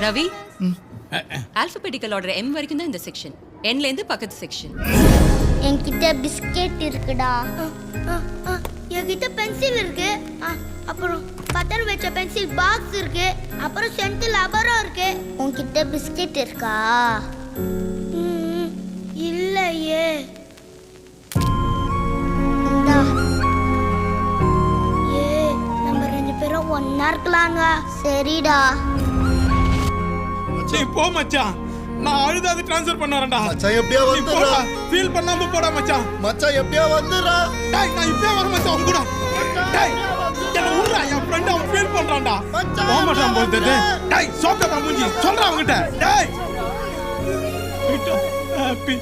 Ravi, alphabetical order M வரைக்கும் தான் இந்த செக்ஷன். Nல இருந்து பக்கத்து செக்ஷன். என்கிட்ட பிஸ்கெட் இருக்குடா. என்கிட்ட பென்சில் இருக்கு. அப்புறம் பட்டன் வச்ச பென்சில் பாக்ஸ் இருக்கு. அப்புறம் சென்ட் லப்பரும் இருக்கு. உன்கிட்ட பிஸ்கெட் இருக்கா? இல்லையே. இந்தா. நம்ம ரெண்டு பேரும் ஒண்ணா இருக்கலாங்க. சரிடா. நீ போ மச்சான். நான் அழுதாது ட்ரான்ஸ்ஃபர் பண்ண வரேன்டா. மச்சான் எப்படியா வந்துடா. ஃபீல் பண்ணாம போடா மச்சான். மச்சான் எப்படியா வந்துடா. டேய் நான் இப்பவே வர மச்சான் உங்க கூட. டேய் என்ன உர்றா என் ஃப்ரெண்ட் அவன் ஃபீல் பண்றான்டா. போ மச்சான் போடுது. டேய் சோக்கா மூஞ்சி சொல்றா அவங்கிட்ட. டேய் ஹாப்பி